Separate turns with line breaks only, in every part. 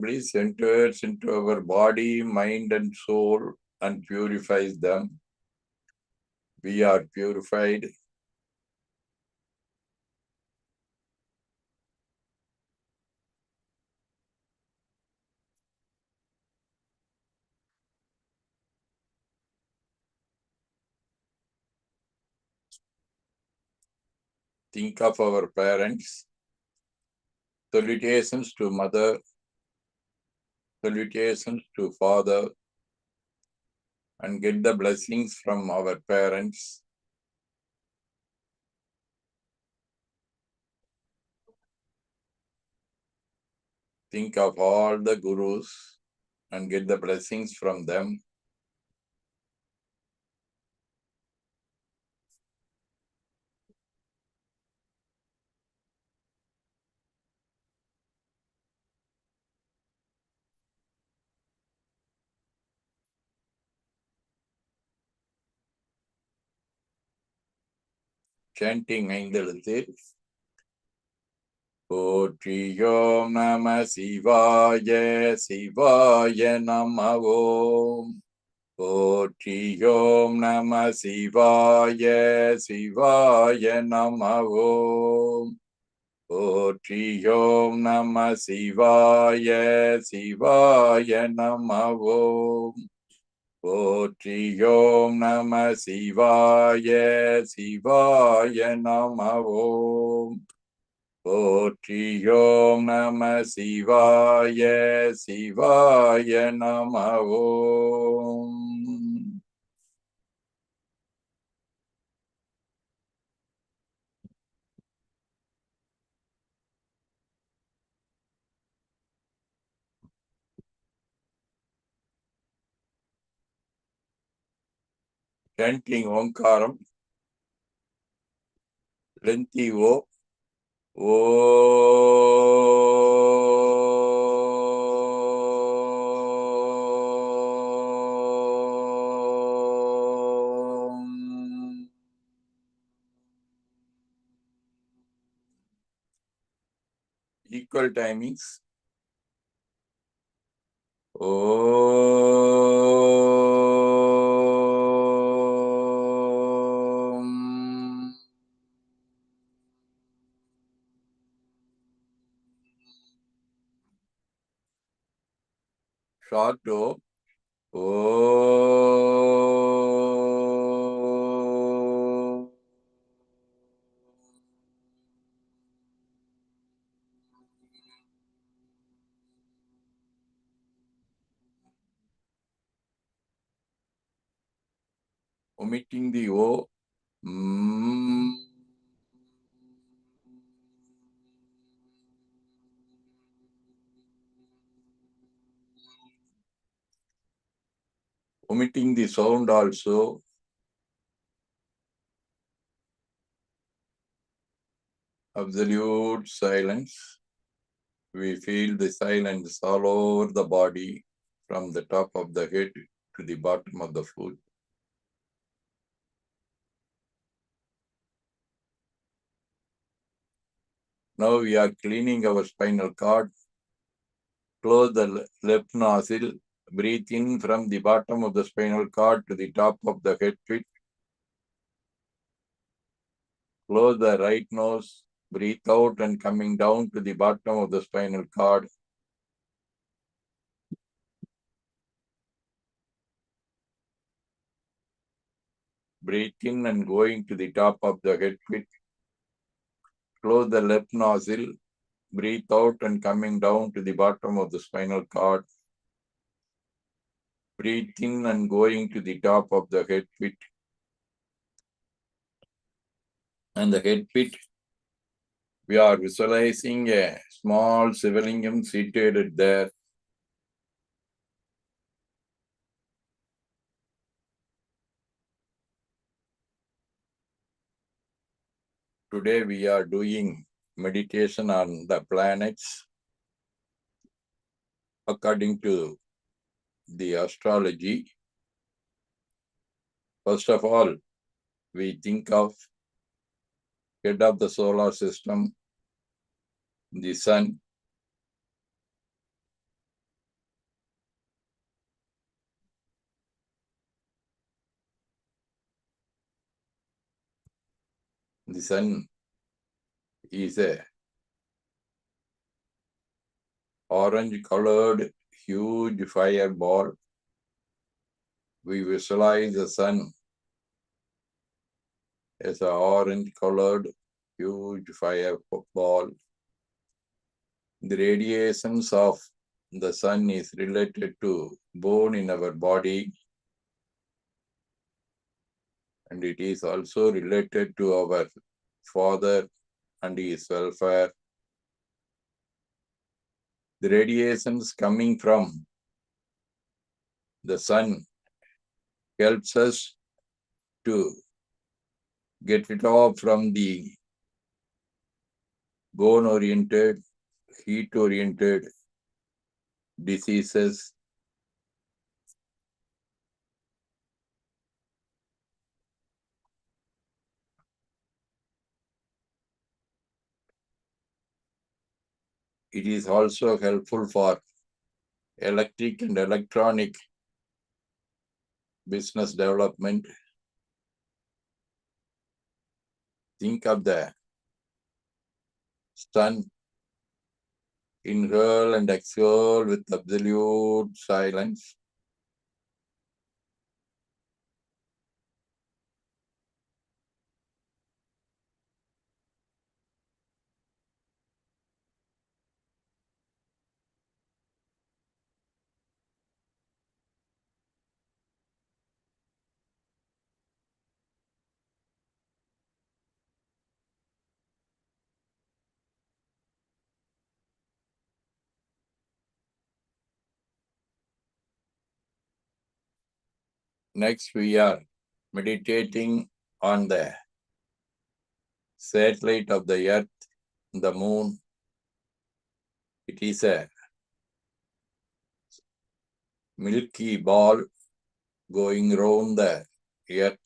bliss enters into our body, mind, and soul and purifies them. We are purified. Think of our parents. Salutations to mother. Salutations to father. And get the blessings from our parents. Think of all the gurus and get the blessings from them. Chanting ஐந்தெழுத்து. போற்றியோம் நம சிவாய சிவாய நம ஓம். போற்றியோம் நம சிவாய சிவாய நம ஓம். போற்றியோம் நம சிவாய சிவாய நம ஓம். போற்றியோம் நம சிவாய சிவாய நம ஓம். போற்றியோம் நம சிவாய சிவாய நம ஓம். Chanting ஓங்காரம். lengthy O. Equal timings. Short O. Omitting the O. Omitting the sound also. Absolute silence. We feel the silence all over the body, from the top of the head to the bottom of the foot. Now we are cleaning our spinal cord. Close the left nostril. Breathe in from the bottom of the spinal cord to the top of the head pit. Close the right nose. Breathe out and coming down to the bottom of the spinal cord. Breathe in and going to the top of the head pit. Close the left nostril. Breathe out and coming down to the bottom of the spinal cord. Breathe in and going to the top of the head pit. And the head pit, we are visualizing a small Sivalingam seated there. Today we are doing meditation on the planets according to the astrology. First of all, we think of head of the solar system, the sun. The sun is a orange-colored huge fireball. We visualize the sun as an orange-colored huge fireball. The radiations of the sun is related to bone in our body, and it is also related to our father and his welfare. The radiations coming from the sun helps us to get it off from the bone-oriented, heat-oriented diseases. It is also helpful for electric and electronic business development. Think of the sun, inhale and exhale with absolute silence. Next, we are meditating on the satellite of the earth, the moon. It is a milky ball going round the earth.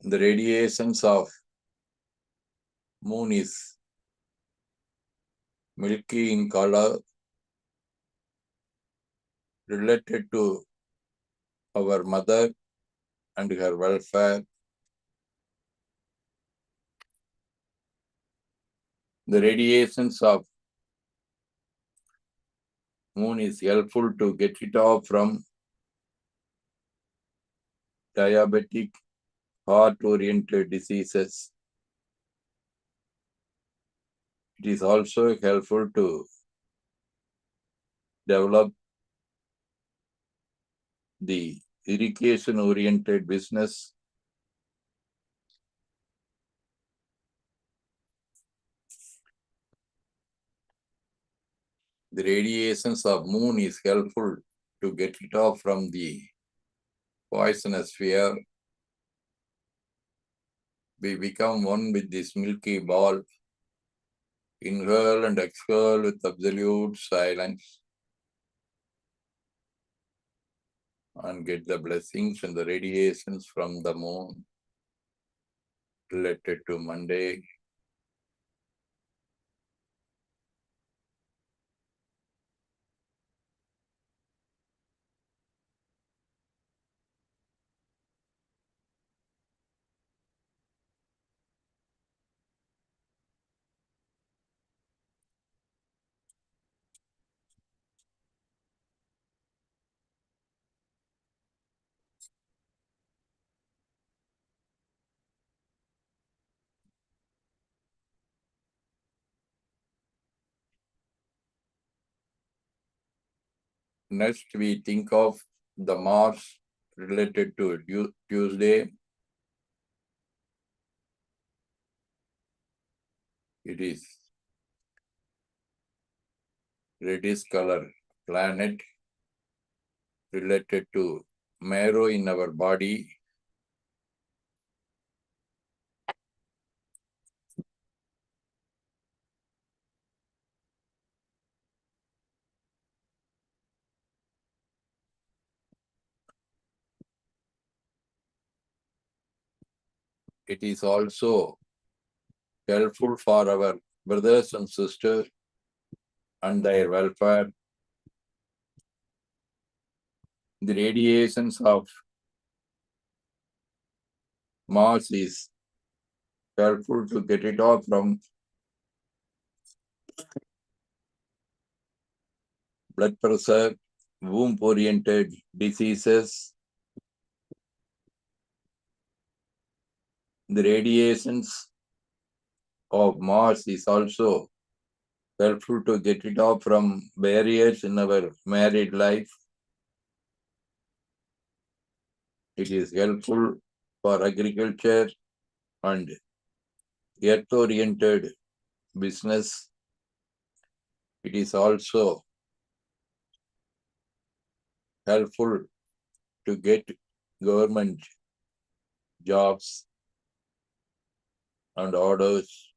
The radiations of moon is milky in color, related to our mother and her welfare. The radiations of moon is helpful to get it off from diabetic, heart-oriented diseases. It is also helpful to develop the irrigation-oriented business. The radiations of moon is helpful to get it off from the poisonous sphere. We become one with this milky ball. Inhale and exhale with absolute silence, and get the blessings and the radiations from the moon related to Monday. Next, we think of the Mars related to Tuesday. It is reddish color planet related to marrow in our body. It is also helpful for our brothers and sisters and their welfare. The radiations of Mars is helpful to get it off from blood pressure, womb-oriented diseases. The radiations of Mars is also helpful to get it off from barriers in our married life. It is helpful for agriculture and earth-oriented business. It is also helpful to get government jobs and orders.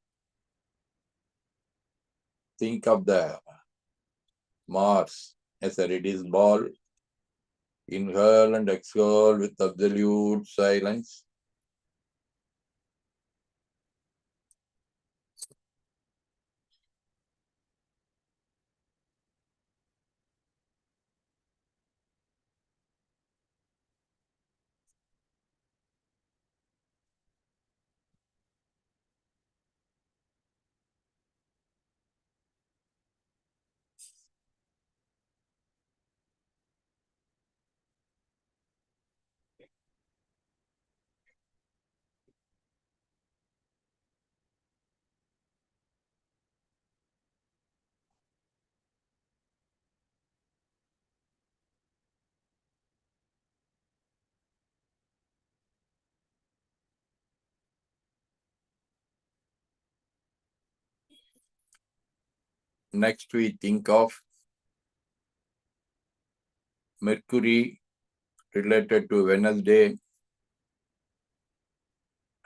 Think of the Mars as a reduced ball. Inhale and exhale with absolute silence. Next, we think of Mercury related to Wednesday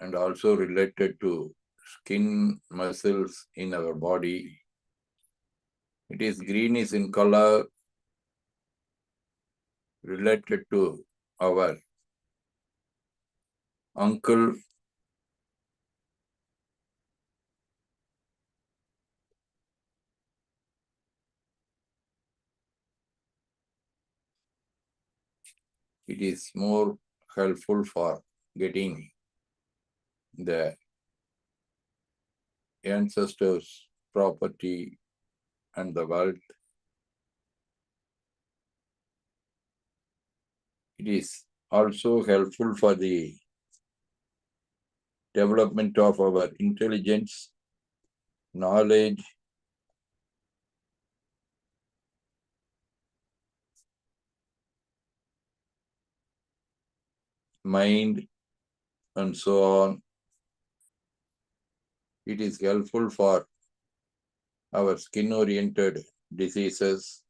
and also related to skin muscles in our body. It is greenish in color, related to our uncle. It is more helpful for getting the ancestors' property and the wealth. It is also helpful for the development of our intelligence, knowledge, mind, and so on. It is helpful for our skin-oriented diseases.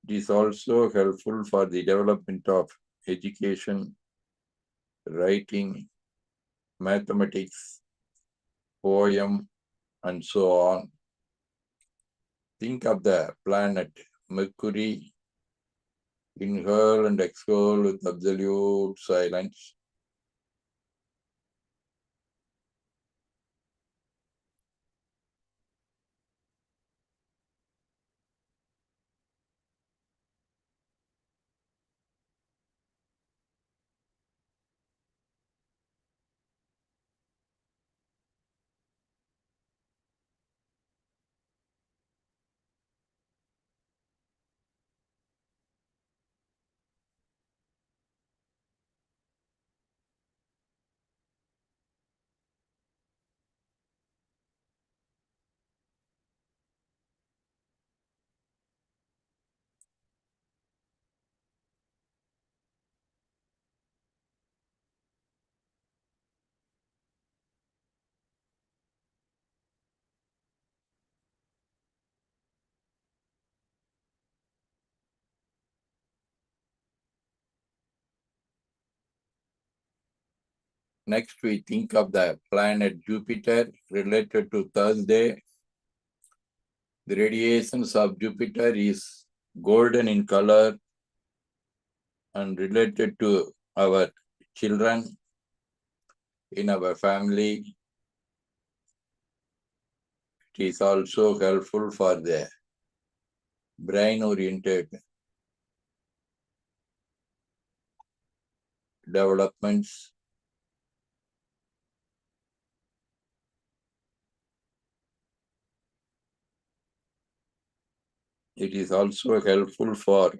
It is also helpful for the development of education, writing, mathematics, poem, and so on. Think of the planet Mercury. Inhale and exhale with absolute silence. Next, we think of the planet Jupiter related to Thursday. The radiations of Jupiter is golden in color and related to our children in our family. It is also helpful for the brain-oriented developments. It is also helpful for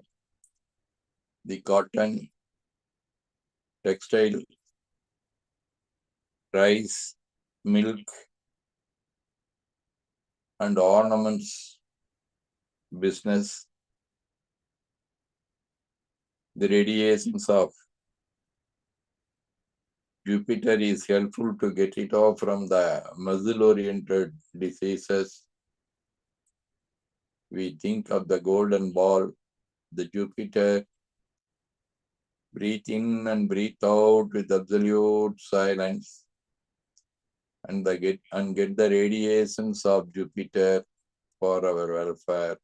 the cotton, textile, rice, milk, and ornaments business. The radiations of Jupiter is helpful to get it off from the muscle-oriented diseases. We think of the golden ball, the Jupiter. Breathe in and breathe out with absolute silence, and get the radiations of Jupiter for our welfare.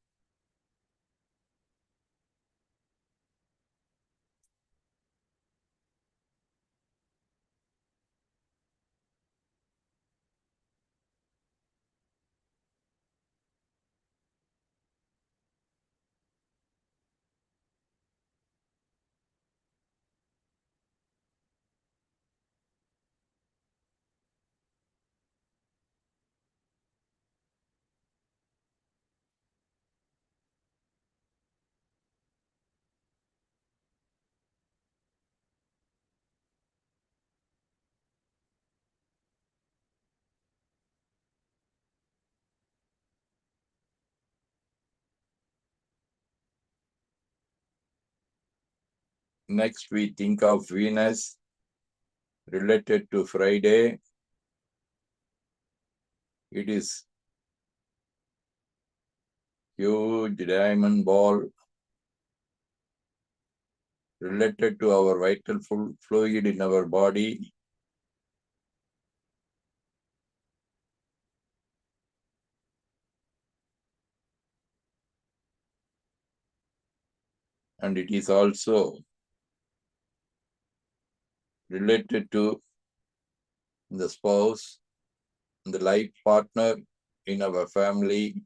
Next, we think of Venus related to Friday. It is huge diamond ball related to our vital fluid in our body. And it is also related to the spouse, the life partner in our family,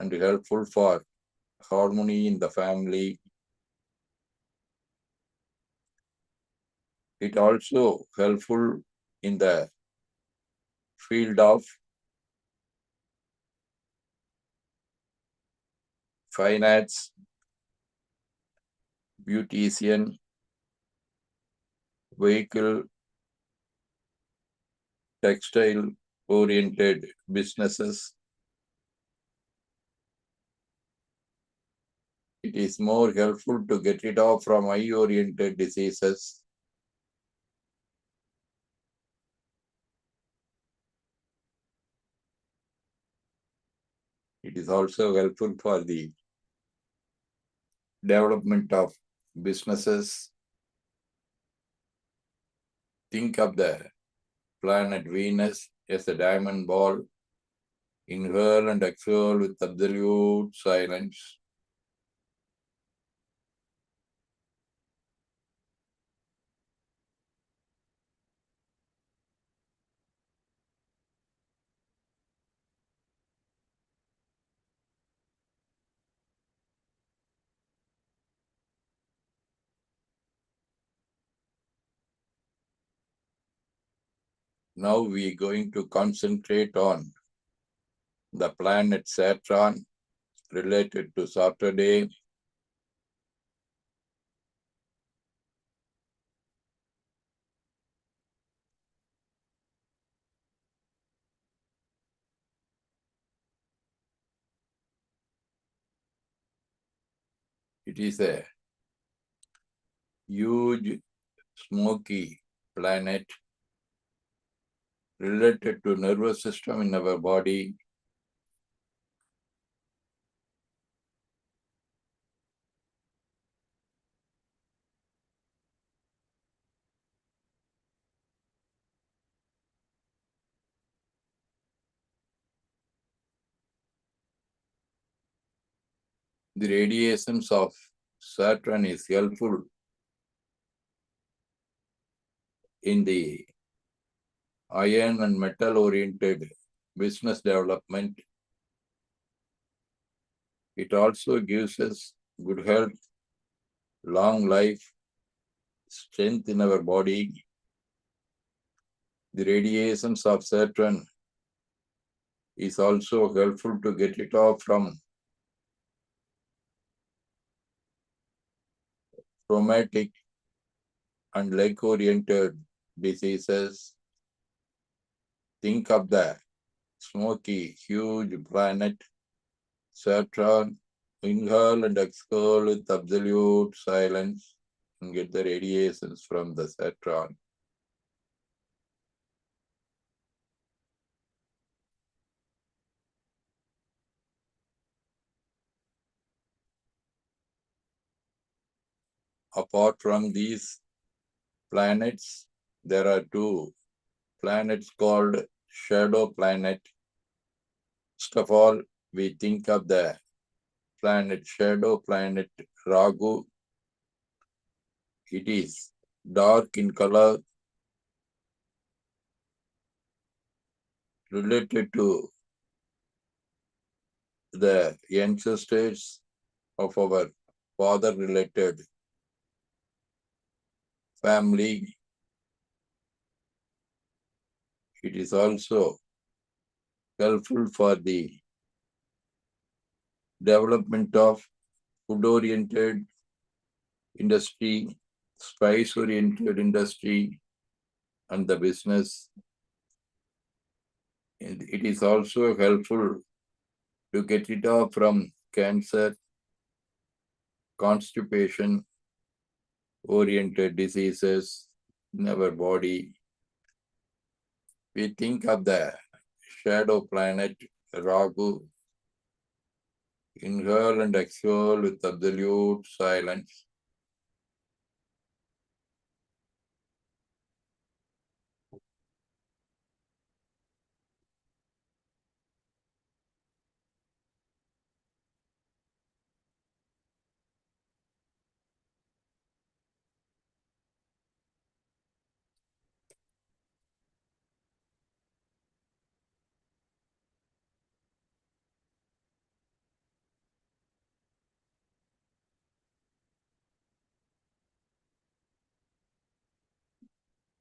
and helpful for harmony in the family. It also helpful in the field of finance, beautician, vehicle, textile oriented businesses. It is more helpful to get rid of from eye oriented diseases. It is also helpful for the development of businesses. Think of the planet Venus as a diamond ball. Inhale and exhale with absolute silence. Now we are going to concentrate on the planet Saturn related to Saturday. It is a huge smoky planet related to nervous system in our body. The radiations of Saturn is helpful in the iron and metal oriented business development. It also gives us good health, long life, strength in our body. The radiations of Saturn is also helpful to get it off from traumatic and leg-oriented diseases. Think of the smoky, huge planet Saturn. Inhale and exhale with absolute silence and get the radiations from the Saturn. Apart from these planets, there are two planets called shadow planet. First of all, we think of the shadow planet Rahu. It is dark in color, related to the ancestors of our father-related family. It is also helpful for the development of food-oriented industry, spice-oriented industry, and the business. And it is also helpful to get it off from cancer, constipation, oriented diseases in our body. We think of the shadow planet Rahu. Inhale and exhale with absolute silence.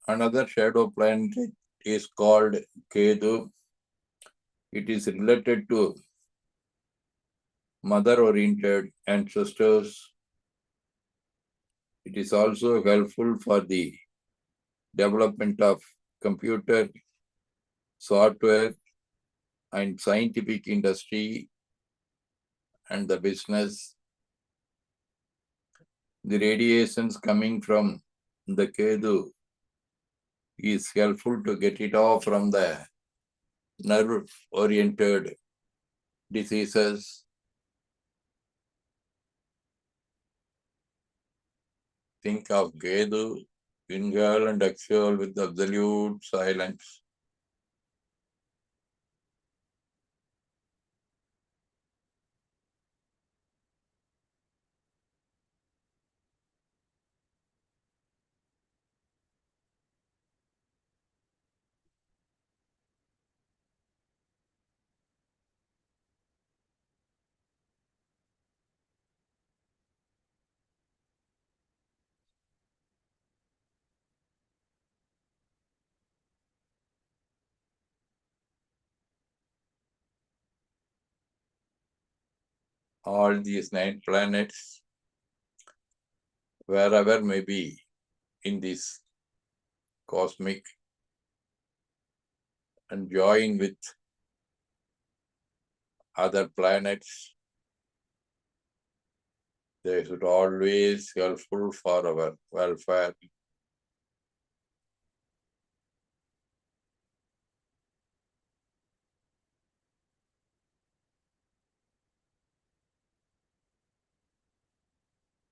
Another shadow planet is called Ketu. It is related to mother-oriented ancestors. It is also helpful for the development of computer, software, and scientific industry and the business. The radiations coming from the Ketu is helpful to get it off from the nerve-oriented diseases. Think of Ketu, inhale and exhale with absolute silence. All these 9 planets, wherever may be in this cosmic, and join with other planets, they should always helpful for our welfare.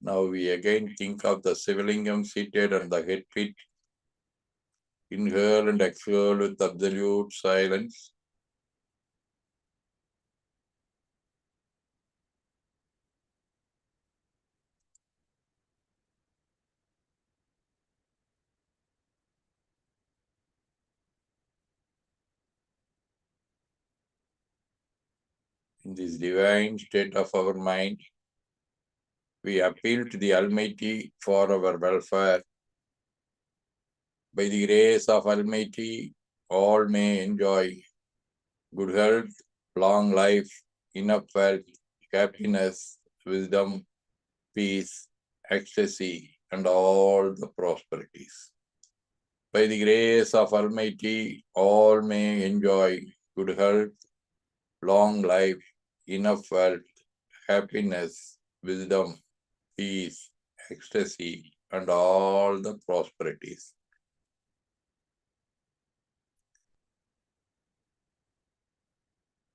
Now we again think of the Sivalingam seated on the head pit. Inhale and exhale with absolute silence. In this divine state of our mind, we appeal to the Almighty for our welfare. By the grace of Almighty, all may enjoy good health, long life, enough wealth, happiness, wisdom, peace, ecstasy, and all the prosperities. By the grace of Almighty, all may enjoy good health, long life, enough wealth, happiness, wisdom, peace, ecstasy, and all the prosperities.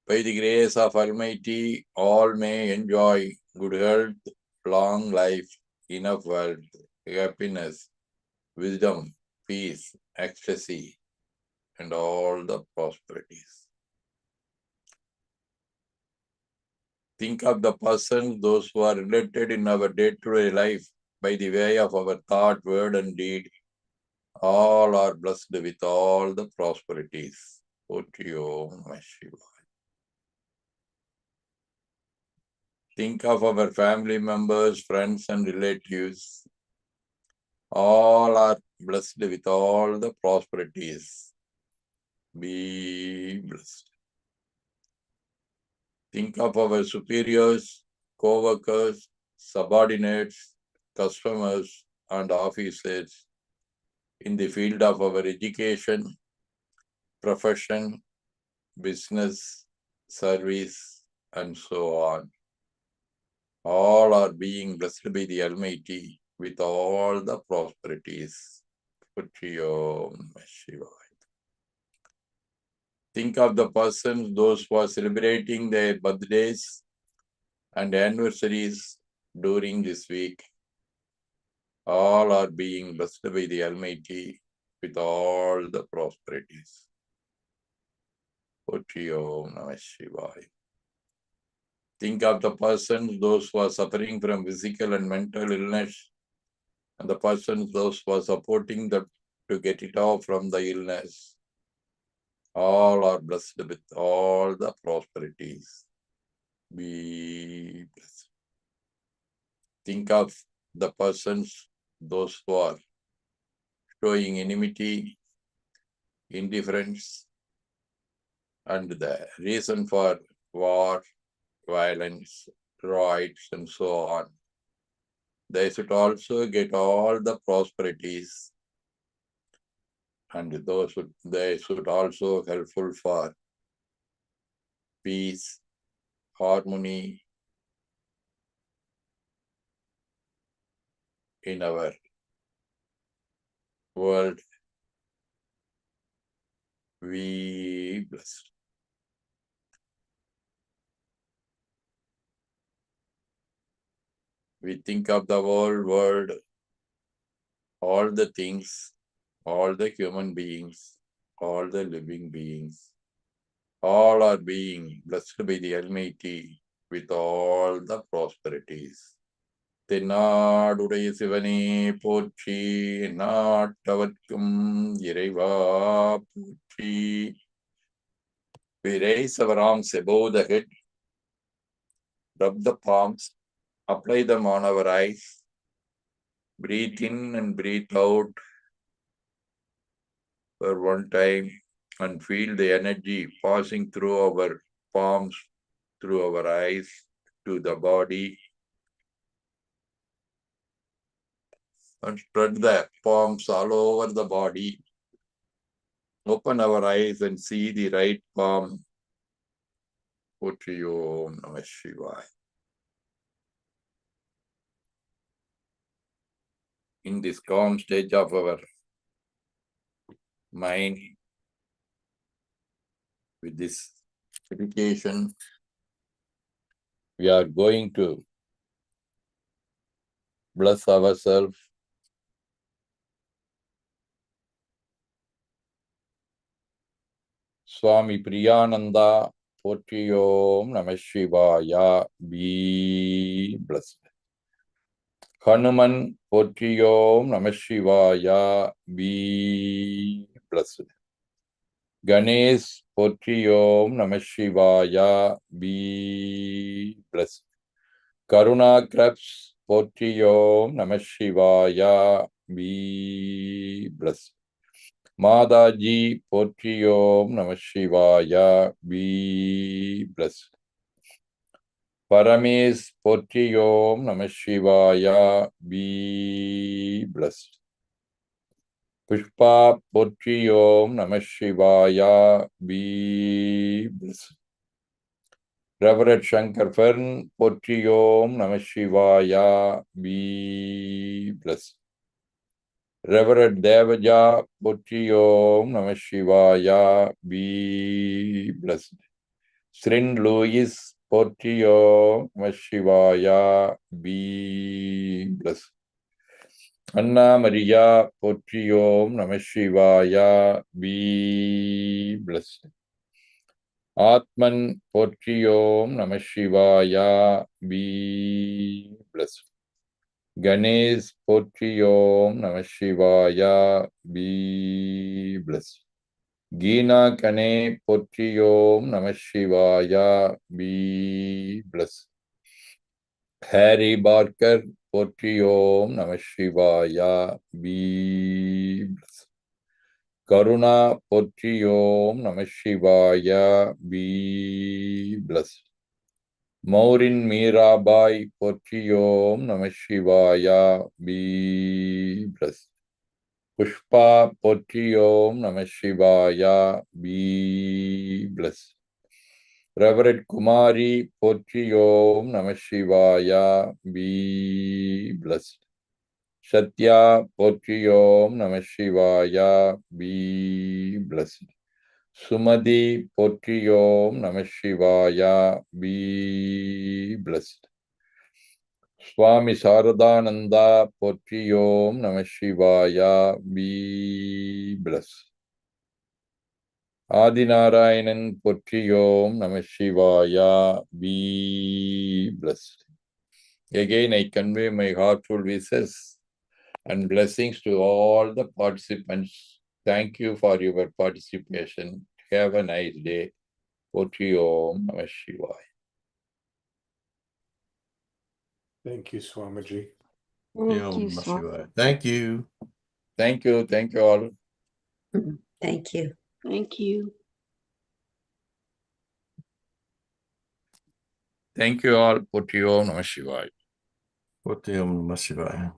By the grace of Almighty, all may enjoy good health, long life, enough wealth, happiness, wisdom, peace, ecstasy, and all the prosperities. Think of the persons, those who are related in our day-to-day life by the way of our thought, word, and deed. All are blessed with all the prosperities. Om Namah Shivaya. Think of our family members, friends, and relatives. All are blessed with all the prosperities. Be blessed. Think of our superiors, co-workers, subordinates, customers, and officers in the field of our education, profession, business, service, and so on. All are being blessed by the Almighty with all the prosperities. Om Shivaya. Think of the persons, those who are celebrating their birthdays and anniversaries during this week. All are being blessed by the Almighty with all the prosperities. Om Namah Shivaya. Think of the persons, those who are suffering from physical and mental illness, and the persons, those who are supporting them to get it off from the illness. All are blessed with all the prosperities. Be blessed. Think of the persons, those who are showing enmity, indifference, and the reason for war, violence, riots, and so on. They should also get all the prosperities, and they should also helpful for peace, harmony in our world. We blessed. We think of the whole world, all the things, all the human beings, all the living beings, all are being blessed by the Almighty with all the prosperities. தென்னாடுடைய சிவனே போற்றி, நாட்டவர்க்கும் இறைவா போற்றி. We raise our arms above the head, rub the palms, apply them on our eyes, breathe in and breathe out for one time, and feel the energy passing through our palms, through our eyes, to the body, and spread the palms all over the body. Open our eyes and see the right palm. Om Namah Shivaya. In this calm stage of our mind, with this meditation, we are going to bless ourselves. Swami Priyananda, Om Namah Shivaya, be blessed. Hanuman, Om Namah Shivaya, be blessed. Ganesh, Om Namah Shivaya, be blessed. Karuna Krebs, Om Namah Shivaya, be blessed. Madaji Potriyom Namah Shivaya. Be blessed. Parames Potriyom Namah Shivaya. Be blessed. Pushpa Potriyom Namah Shivaya. Be blessed. Reverend Shankar Fern Potriyom Namah Shivaya. Be blessed. Reverend Devaja Potriyom Namah Shivaya. Be blessed. Srin Louis Potriyom Namah Shivaya. Be blessed. Anna Maria Potriyom Namah Shivaya. Be blessed. Atman Potriyom Namah Shivaya. Be blessed. Ganesh Potriyom Namah Shivaya. Be blessed. Geena Kane Potriyom Namah Shivaya. Be blessed. Harry Barker Potriyom Namah Shivaya. Be blessed. Karuna Potriyom Namah Shivaya. Be blessed. Maurin Mirabai Potriyom Namah Shivaya. Be blessed. Pushpa Potriyom Namah Shivaya. Be blessed. Reverend Kumari Potriyom Namah Shivaya. Be blessed. Satya Potriyom Namah Shivaya. Be blessed. Sumati Potriyom Namah Shivaya. Be blessed. Swami Saradananda Potriyom Namah Shivaya. Be blessed. Adinarayanan Potriyom Namah Shivaya. Be blessed. Again, I convey my heartfelt wishes and blessings to all the participants. Thank you for your participation. Have a nice day. Potriyom Namah Shivaya.
Thank you, Swamiji.
Thank you, Swami.
Thank you.
Thank you. Thank you all.
Thank you.
Thank you.
Thank you all. Potriyom Namah Shivaya.
Potriyom Namah Shivaya.